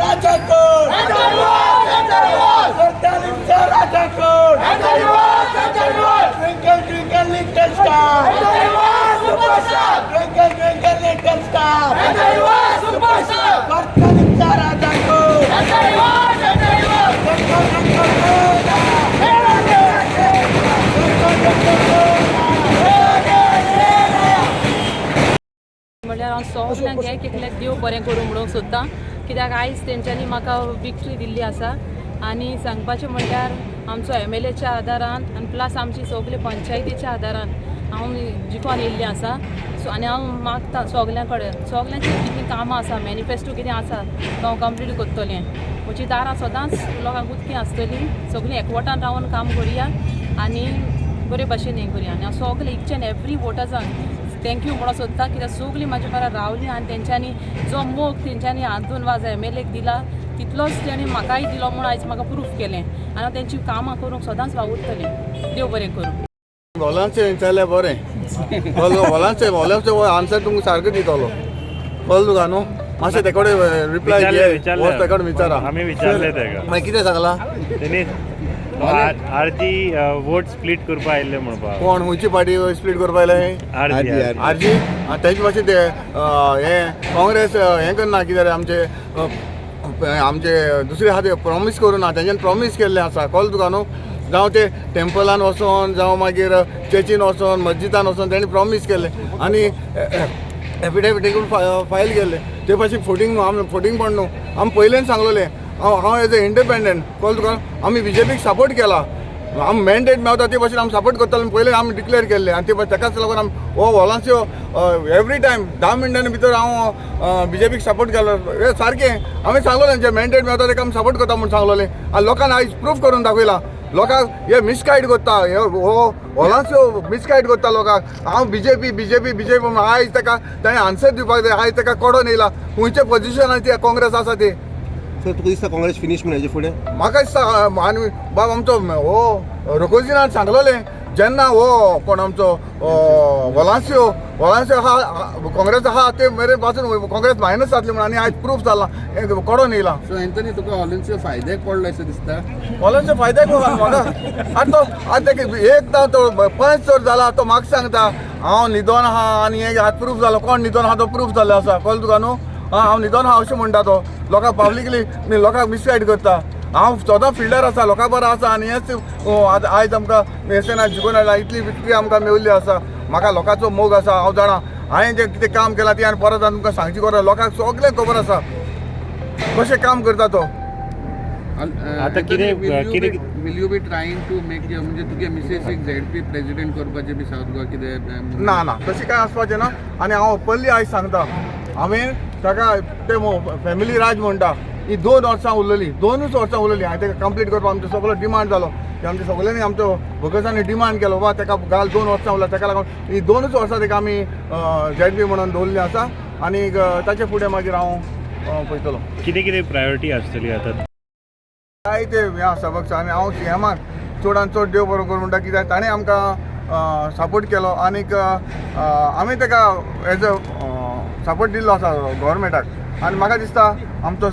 राजा कोण कोर्टालिमचा राजा कोण twinkle twinkle little star twinkle twinkle little star कोर्टालिमचा राजा कोण म्हणल्यार हांव सगळ्यांक एक एकल्याक देव बरें करूं म्हणून सोदतां कित्याक आयज तेंच्यांनी म्हाका विक्ट्री दिल्ली आसा आनी सांगपाचें म्हणल्यार आमचो MLAच्या आदारान आनी प्लस आमची सगळे पंचायतीच्या आदारान हांव जिखून येयल्लें आसा सो आनी हांव मागतां सगल्यां कडेन सगल्यांची कितें कामां आसा मॅनिफेस्टो कितें आसा तो हांव कंप्लीट करतलें म्हजी दारां सदांच लोकांक उदकीं आसतलीं सगळीं एकवटान रावन काम करया आनी बरे भाशेन हें करया आनी हांव सगळे इच एंड एवरी वोटर्सांक थँक्यू म्हणून सोदता कित्याक सगळीं म्हाजे बरोबर रावलीं आनी तेंच्यांनी जो मोग तेंच्यांनी हातून वाज MLAक दिला तितलोच तेणी म्हाकाय दिलो म्हणून आयज म्हाका प्रूफ केलें आनी हांव तेंची कामां करूंक सदांच वावुरतलें देव बरें करूं बोलांचें विचारलें बरें बोलांचें आन्सर तुमकां सारको दितलो कळ्ळें तुका न्हू मातशें ते कडेन रिप्लाय ते कडेन विचारा आमी विचारले तेका मागीर कितें सांगलां तेणी आरजी वोट स्प्लीट करपा आयिल्ले म्हणपाक कोण खंयची पार्टी स्प्लीट करपा आयले आरजी तेजे भाशेन ते हें काँग्रेस हें करना कितें आमचे दुसरे आहा ते प्रॉमीस करूं ना तेंच्यानी प्रॉमीस केल्लें आसा कळ्ळें तुका न्हू जावं ते टेम्पलान वचोन जावं मागीर चर्चीन वचोन मस्जिदान वचोन तेणी प्रॉमीस केल्लें आनी एफिडेविटी करून फायल केल्लें ते भाशेन फोटींग पण न्हू आमी पयलें सांगलोलें हांव एज ए इंडिपेंडंट कळ्ळें तुका आमी BJPक सपोर्ट केला आमी मॅन्डेट मेळटा ते भाशेन आमी सपोर्ट करताले पयलें आमी डिक्लेअर केल्लें आनी तेकाच लागून आमी वॉलांच्यो एवरी टायम 10 मिनटांनी भितर हांव BJPक सपोर्ट केलो हें सारकें आमी सांगलोलें जे मॅन्डेट मेळटा तेका आमी सपोर्ट करता म्हूण सांगलोलें आनी लोकांनी आयज प्रूफ करून दाखयला लोकांक हे मिसगायड करता हो वॉलांच्यो मिसगायड करता लोकांक हांव BJP म्हणून आयज तेका ताणें आन्सर दिवपाक जाय आयज तेका कोडोन येयला खंयचे पोजिशनार ते काँग्रेस आसा ते सर तुका दिसता काँग्रेस फिनीश म्हणून हेजे फुडें म्हाका दिसता आनी बाब आमचो हो रघोजीनान सांगलोलें जेन्ना हो कोण आमचो वॉलांस्यो आहा काँग्रेस आहा ते मेरे पासून काँग्रेस मायनस जातली म्हणून आनी आयज प्रूफ जाला हें कोडोन येयला सो एंथनी तुका हॉलंचो फायद्याक पडलो अशें दिसता वॉलांस्यो फायद्याक म्हाका आनी तो आतां तेका एकदां तो पंच जर जाला तो म्हाका सांगता हांव न्हिदोन आहा आनी हें आज प्रूफ जालो कोण न्हिदोन आहा तो प्रूफ जाल्लो आसा कळ्ळें तुका न्हू हांव न्हिदोन आहा अशें म्हणटा तो लोकांक पब्लिकली लोकांक मिसगायड करता हांव सदां फिल्डार आसा लोकां बरो आसा आनी हेंच आयज आमकां मेर्सियाना जिखून हाडला इतली विक्ट्री आमकां मेवल्ली आसा म्हाका लोकांचो मोग आसा हांव जाणा हांवें जें कितें काम केलां तें आनी परत तुमकां सांगची गरज लोकांक सगळें खबर आसा कशें काम करता तो आतां कितें will you be trying to make म्हणजे तुगे मिसेसीक ZP प्रेसिडेंट करपाचें बी सावथ गोवा कितें ना तशें कांय आसपाचें ना आनी हांव ओपनली आयज सांगता हांवें ताका ते फॅमिली राज म्हणटा ही 2 वर्सां उरलेली 2च वर्सां उरलेली हांवें ताका कंप्लीट करपाक आमचो सगळो डिमांड जालो आमच्या सगळ्यांनी आमच्या भोगसांनी डिमांड केलो बाबा ताका घाल 2 वर्सां उरला ताका लागून ही 2च वर्सां ताका आमी ZP म्हणून दवरली आसा आनी ताचे फुडें मागीर हांव पळयतलो कितें प्रायोरिटी आसतली आतां काय ते हें आसा बघ आनी हांव CMाक चडांत चड देव बरो करूं म्हणटा कित्याक ताणें आमकां सपोर्ट केलो आनीक आमी ताका एज अ सपोर्ट दिल्लो आसा गव्हर्मेंटाक आनी म्हाका दिसता आमचो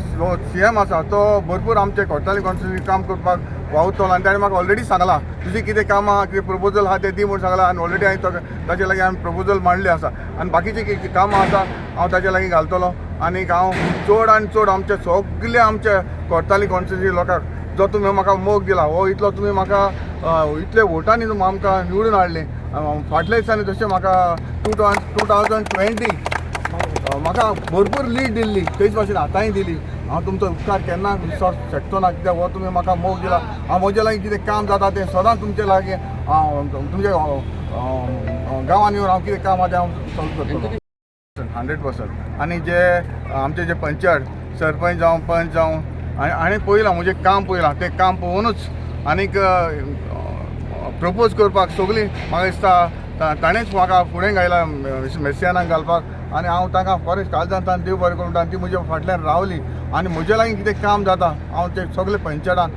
CM आसा तो भरपूर आमचे कोर्टाली कॉन्स्टिट्युन्सी काम करपाक वावुरतलो आनी ताणें म्हाका ऑलरेडी सांगलां तुजी कितें काम आहा कितें प्रपोजल आहा तें दी म्हूण सांगलां आनी ऑलरेडी हांवें ताचे लागीं हांवें प्रपोजल मांडलें आसा आनी बाकीची कामां आसा हांव ताचे लागीं घालतलो आनीक हांव चड आनी चड आमचे सगळे आमचे कोर्टाली कॉन्स्टिट्युन्सी लोकांक जो तुमी म्हाका मोग दिला हो इतलो तुमी म्हाका इतले वोटांनी तुमी आमकां निवडून हाडले फाटल्या दिसांनी जशें म्हाका 2020 म्हाका भरपूर लीड दिल्ली तेच भाशेन आतांय दिली हांव तुमचो उपकार केन्ना विसर शकचो ना कित्याक हो तुमी म्हाका मोग दिला हांव म्हजे लागीं कितें काम जाता तें सदांच तुमचे लागीं तुमचे गांवांनी येवन हांव कितें काम आहा तें हांव सॉल्व करतलो 100%. आनी जे आमचे जे पंचायत सरपंच जावं पंच जावं हांवें पळयलां म्हजें काम पळयलां तें काम पळोवनूच आनीक प्रपोज करपाक सगळीं म्हाका दिसता ताणेंच म्हाका फुडें घायला मेर्सियानाक घालपाक आनी हांव ताका फॉरेस्ट काळजांत देव बरें करूं आनी ती म्हज्या फाटल्यान रावली आनी म्हजे लागीं कितें काम जाता हांव ते सगळे पंचायतान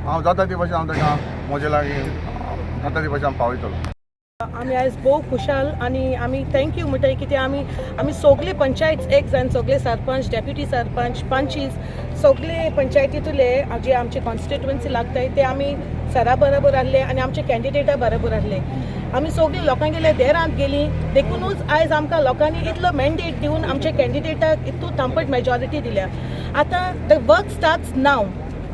हांव जाता ते भाशेन हांव ताका म्हजे लागीं जाता ते भाशेन हांव पावयतलो. आमी आयज भोव खुशाल आनी आमी थँक्यू म्हणटाय कित्याक आमी सगळे पंचायत एक जावन सगळे सरपंच डेप्युटी सरपंच पंचीस सगळे पंचायतींतले जे आमचे कॉन्स्टिट्युएन्सी लागताय ते आमी सरा बरोबर आहले आनी आमचे कॅन्डिडेटा बरोबर आहले. आमी सगळीं लोकांगेले देरांत गेलीं देखूनच आयज आमकां लोकांनी इतलो मॅन्डेट दिवन आमच्या कॅन्डिडेटाक इतू तांपट मेजॉरिटी दिल्या. आतां द वर्क स्टार्ट्स नाव.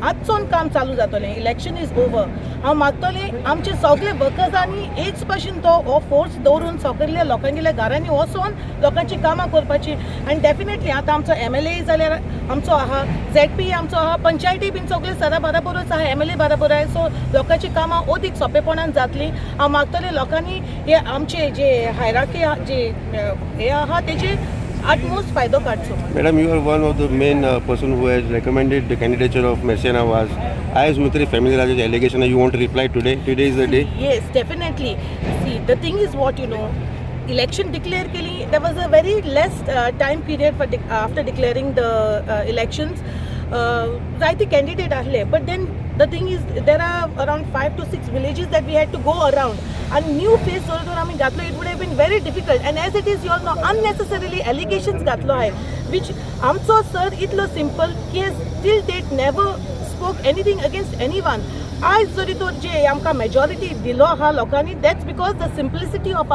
आजसून काम चालू जातलें. Election is over. हांव मागतलें आमचे सगळे वर्कर्सांनी हेच भाशेन तो हो फोर्स दवरून सगळ्या लोकांगेल्या घरांनी वचून लोकांची कामां करपाची आनी डेफिनेटली आतां आमचो MLA जाल्यार आमचो आहा, ZP आमचो आहा, पंचायती बीन सगळे सरा बरोबरच आहा, MLA बरोबर आहे. सो लोकांची कामां अदीक सोंपेपणान जातलीं. हांव मागतलें लोकांनी हे आमचे जे हायरार्की जे हे आहा तेजे utmost फायदो काडचो. Madam, you are one of the main person who has recommended the candidature of Merciana was as Mithri family Raj's allegation. You want to reply today? Today is the day. Yes, definitely. See, the thing is what you know. Election declare ke liye there was a very less time period for after declaring the elections. I think candidate ahle, but then the thing is there are around 5 to 6 villages that we had to go around and new face jor ami gatlo. It would have been very difficult and as it is you all know unnecessarily allegations gatlo hai which amso sir itlo simple he has till date never spoke anything against anyone. आज जरी तो जे आमकां majority दिलो आहा लोकांनी that's because the simplicity of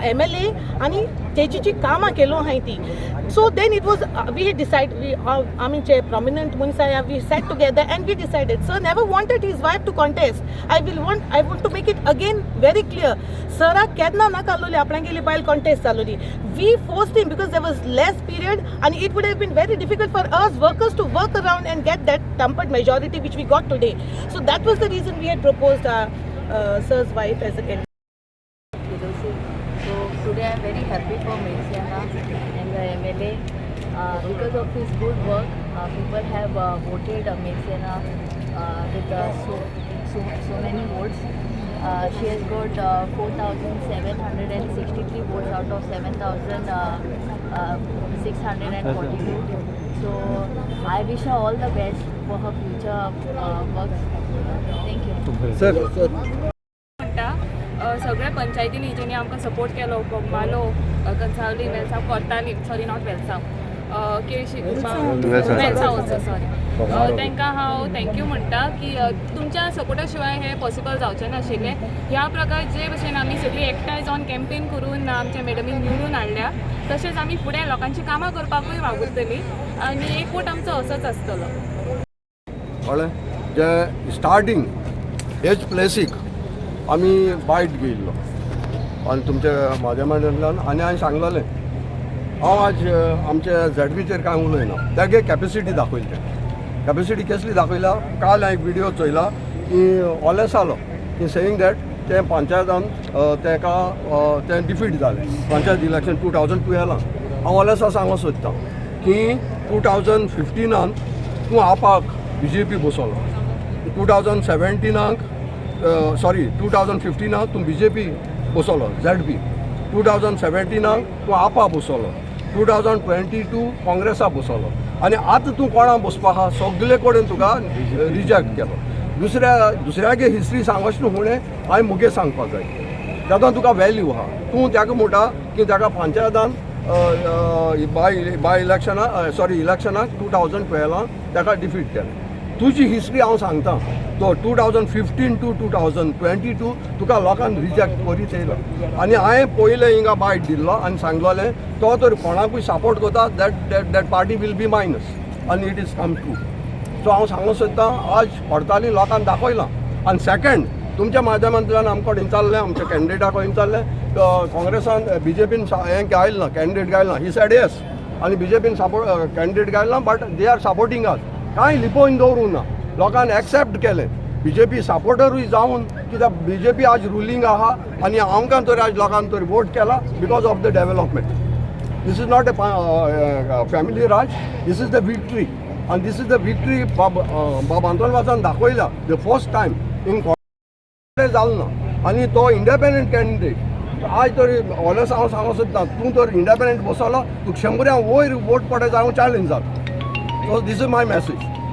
MLA आनी तेजी जी कामां केलो हाय ती. So then it was we decided आमी जे प्रॉमिनंट मनीस आहा we sat together and we decided sir never wanted his wife to contest. I want to make it again very clear. सराक केन्ना नाका आसलोली आपणागेली बायल contest जालोली. We forced him because there was less period and it would have been very difficult for us workers to work around and get that tampered majority which we got today. So that was the reason we had proposed sir's wife as a candidate. So today I am very happy for Merciana and the MLA because of his good work. People have voted Merciana with so many votes. She has got 4,763 votes out of 7,642. So I wish her all the best for her future work. Thank you. म्हणटा सगळ्या पंचायतींनी जेणी आमकां support केलो Bogmalo Cansaulim Velsao Cortalim sorry not Velsao Quelossim Velsao sorry तांकां हांव thank you म्हणटा की तुमच्या सपोर्टा शिवाय हे पॉसिबल जावचें नाशिल्लें. ह्या प्रकार जे भशेन आमी सगळीं एकठांय जावन कॅम्पेन करून आमच्या मॅडमीक निवडून हाडल्या तशेंच आमी फुडें लोकांची कामां करपाकूय वावुरतलीं आनी एकवट आमचो असोच आसतलो. कळ्ळें जे स्टार्टींग हेच प्लेसीक आमी बायट घेयल्लो आनी तुमच्या माध्यमांतल्यान आनी हांवें सांगलोलें हांव आज आमच्या ZPचेर कांय उलयना. तेगे कॅपेसिटी दाखयली ते कॅपेसिटी कसली दाखयला. काल हांवें एक व्हिडिओ चोयला की ऑलेस आलो की सेयींग दॅट ते पंचायतान तेका ते डिफीट जालें पंचायत इलेक्शन 2012. हांव ऑलेसा सांगूंक सोदतां की 2015 तूं आपाक BJP बसवलो 2017 तूं BJP बसवलो ZP 2017 तूं आपा बसवलो 2022 काँग्रेसा बसवलो आनी आतां तूं कोणा बसपा आहा सगळे कडेन तुका रिजेक्ट केलो. दुसऱ्यागे हिस्ट्री सांगच न्हू फुडें हांवें मुगे सांगपाक जाय तातूंत तुका वॅल्यू आहा. तूं ताका म्हणटा की ताका पंचायतान बाय इलेक्शनाक 2012 ताका डिफीट केलें. तुजी हिस्ट्री हांव सांगता तो 2015 to 2022 तुका लोकांन रिजेक्ट करीत येयलो आनी हांवें पयलें हिंगा बायट दिल्लो आनी सांगलोलें तो तर कोणाकूय सपोर्ट करता that party will be minus आनी it is come true. So हांव सांगूंक सोदतां आज कोर्टालीं लोकांक दाखयलां. आनी सेकंड तुमच्या माध्यमांतल्यान आमकां विचारलें आमच्या कॅन्डिडेटाक विचारलें काँग्रेसान BJPन हें गायलें ना कॅन्डिडेट गायलें ना. ही सेड येस आनी BJPन सपोर्ट कॅन्डिडेट गायलें ना बट दे आर सपोर्टींग अस. कांय लिपोवन दवरूंक ना. लोकांनी एक्सेप्ट केलें BJP सपोर्टरूय जावन कित्याक BJP आज रुलींग आहा आनी आमकां तर आज लोकांनी तर वोट केला because of the development. This is not a family raj. This is the victory आनी दीस इज द विक्ट्री बाब आंतोन वासान दाखयला द फर्स्ट टायम इन जालो ना आनी तो इंडिपेंडंट कॅन्डिडेट. आज तर ऑलेस हांव सांगूंक सोदतां तूं तर इंडिपेंडंट बसलो तुका 100 वयर वोट पडत हांव चॅलेंज जाता. So this is my message.